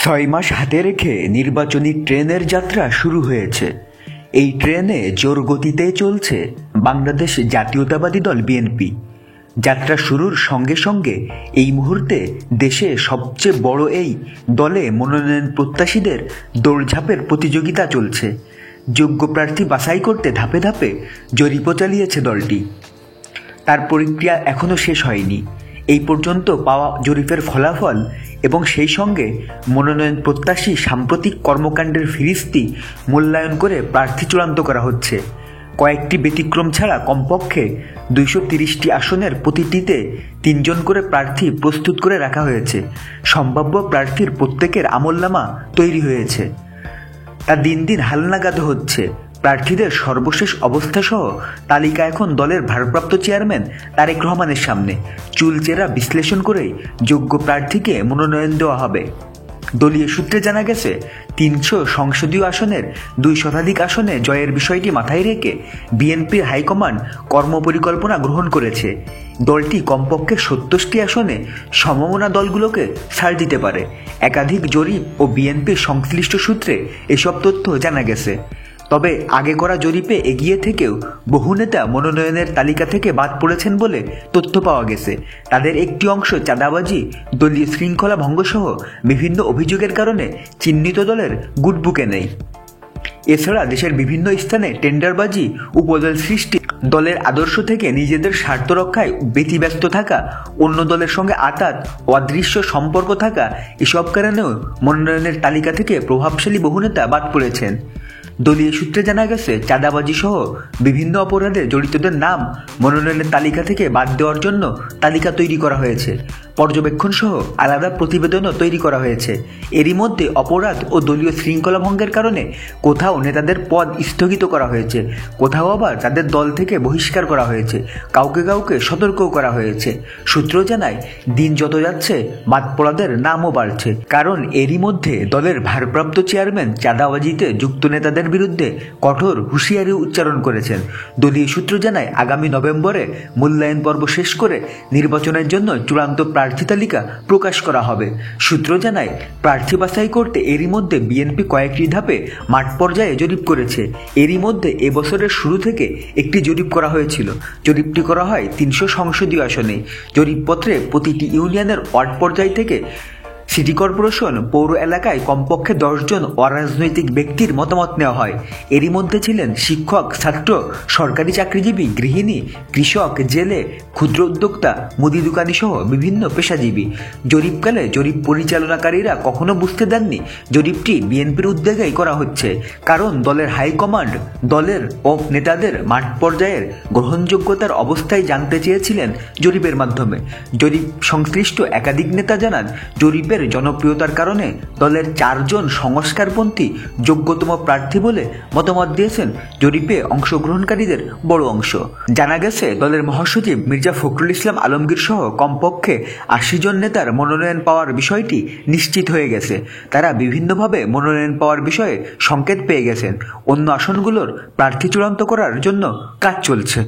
6 মাস হাতে রেখে নির্বাচনী ট্রেনের যাত্রা শুরু হয়েছে। এই ট্রেনে জোর গতিতে চলছে বাংলাদেশ জাতীয়তাবাদী দল বিএনপি। যাত্রা শুরুর সঙ্গে সঙ্গে এই মুহূর্তে দেশে সবচেয়ে বড় এই দলে মনোনয়ন প্রত্যাশীদের দৌড়ঝাঁপের প্রতিযোগিতা চলছে। যোগ্য প্রার্থী বাছাই করতে ধাপে ধাপে জরিপও চালিয়েছে দলটি। তার প্রক্রিয়া এখনও শেষ হয়নি। এই পর্যন্ত পাওয়া জরিপের ফলাফল এবং সেই সঙ্গে মনোনয়ন প্রত্যাশী সাম্প্রতিক কর্মকাণ্ডের ফিরিস্তি মূল্যায়ন করে প্রার্থী চূড়ান্ত করা হচ্ছে। কয়েকটি ব্যতিক্রম ছাড়া কমপক্ষে 230টি আসনের প্রতিটিতে 3 জন করে প্রার্থী প্রস্তুত করে রাখা হয়েছে। সম্ভাব্য প্রার্থীর প্রত্যেকের আমলনামা তৈরি হয়েছে। তা দিন দিন হালনাগাদ হচ্ছে। প্রার্থীদের সর্বশেষ অবস্থাসহ তালিকা এখন দলের ভারপ্রাপ্ত চেয়ারম্যান তারেক রহমানের সামনে। চুলচেরা বিশ্লেষণ করেই যোগ্য প্রার্থীকে মনোনয়ন দেওয়া হবে। দলীয় সূত্রে জানা গেছে 300 সংসদীয় আসনের 2 শতাধিক আসনে জয়ের বিষয়টি মাথায় রেখে বিএনপির হাইকমান্ড কর্মপরিকল্পনা গ্রহণ করেছে। দলটি কমপক্ষে 70টি আসনে সমমনা দলগুলোকে ছাড় দিতে পারে। একাধিক জরিপ ও বিএনপির সংশ্লিষ্ট সূত্রে এসব তথ্য জানা গেছে। তবে আগে করা জরিপে এগিয়ে থেকেও বহু নেতা মনোনয়নের তালিকা থেকে বাদ পড়েছেন বলে তথ্য পাওয়া গেছে। তাদের একটি অংশ চাঁদাবাজি, দলীয় শৃঙ্খলা ভঙ্গসহ বিভিন্ন অভিযোগের কারণে চিহ্নিত দলের গুডবুকে নেই। এছাড়া দেশের বিভিন্ন স্থানে টেন্ডারবাজি, উপদল সৃষ্টি, দলের আদর্শ থেকে নিজেদের স্বার্থ রক্ষায় ব্যতিব্যস্ত থাকা, অন্য দলের সঙ্গে আঁতাত অদৃশ্য সম্পর্ক থাকা, এসব কারণেও মনোনয়নের তালিকা থেকে প্রভাবশালী বহু নেতা বাদ পড়েছেন। দলীয় সূত্রে জানা গেছে চাঁদাবাজি সহ বিভিন্ন অপরাধে জড়িতদের নাম মনোনয়নের তালিকা থেকে বাদ দেওয়ার জন্য তালিকা তৈরি করা হয়েছে। পর্যবেক্ষণ সহ আলাদা প্রতিবেদনও তৈরি করা হয়েছে। এরই মধ্যে অপরাধ ও দলীয় শৃঙ্খলা ভঙ্গের কারণে কোথাও নেতাদের পদ স্থগিত করা হয়েছে, কোথাও আবার তাদের দল থেকে বহিষ্কার করা হয়েছে, কাউকে কাউকে সতর্কও করা হয়েছে। সূত্র জানায় দিন যত যাচ্ছে বাদ পড়াদের নামও বাড়ছে। কারণ এরই মধ্যে দলের ভারপ্রাপ্ত চেয়ারম্যান চাঁদাবাজিতে যুক্ত নেতাদের বিরুদ্ধে কঠোর হুঁশিয়ারি উচ্চারণ করেছেন। দলীয় সূত্র জানায় আগামী নভেম্বরে মূল্যায়ন পর্ব শেষ করে নির্বাচনের জন্য চূড়ান্ত প্রার্থী তালিকা প্রকাশ করা হবে। সূত্র জানায় প্রার্থী বাছাই করতে এরই মধ্যে বিএনপি কয়েকটি ধাপে মাঠ পর্যায়ে জরিপ করেছে। এরই মধ্যে এবছরের শুরু থেকে একটি জরিপ করা হয়েছিল। জরিপটি করা হয় 300 সংসদীয় আসনে। জরিপপত্রে প্রতিটি ইউনিয়নের ওয়ার্ড পর্যায় থেকে সিটি কর্পোরেশন, পৌর এলাকায় কমপক্ষে 10 জন অরাজনৈতিক ব্যক্তির মতামত নেওয়া হয়। এরই মধ্যে ছিলেন শিক্ষক, ছাত্র, সরকারি চাকরিজীবী, গৃহিণী, কৃষক, জেলে, ক্ষুদ্র উদ্যোক্তা, মুদি দোকানি সহ বিভিন্ন পেশাজীবী। জরিপকালে জরিপ পরিচালনাকারীরা কখনো বুঝতে দেননি জরিপটি বিএনপির উদ্যোগেই করা হচ্ছে। কারণ দলের হাইকমান্ড দলের ও নেতাদের মাঠ পর্যায়ের গ্রহণযোগ্যতার অবস্থায় জানতে চেয়েছিলেন জরিপের মাধ্যমে। জরিপ সংশ্লিষ্ট একাধিক নেতা জানান জরিপের জনপ্রিয়তার কারণে দলের 4 জন সংস্কারপন্থী যোগ্যতম প্রার্থী বলে মতামত দিয়েছেন জরিপে অংশগ্রহণকারীদের বড় অংশ। জানা গেছে দলের মহাসচিব মির্জা ফখরুল ইসলাম আলমগীর সহ কমপক্ষে 80 জন নেতার মনোনয়ন পাওয়ার বিষয়টি নিশ্চিত হয়ে গেছে। তারা বিভিন্নভাবে মনোনয়ন পাওয়ার বিষয়ে সংকেত পেয়ে গেছেন। অন্য আসনগুলোর প্রার্থী চূড়ান্ত করার জন্য কাজ চলছে।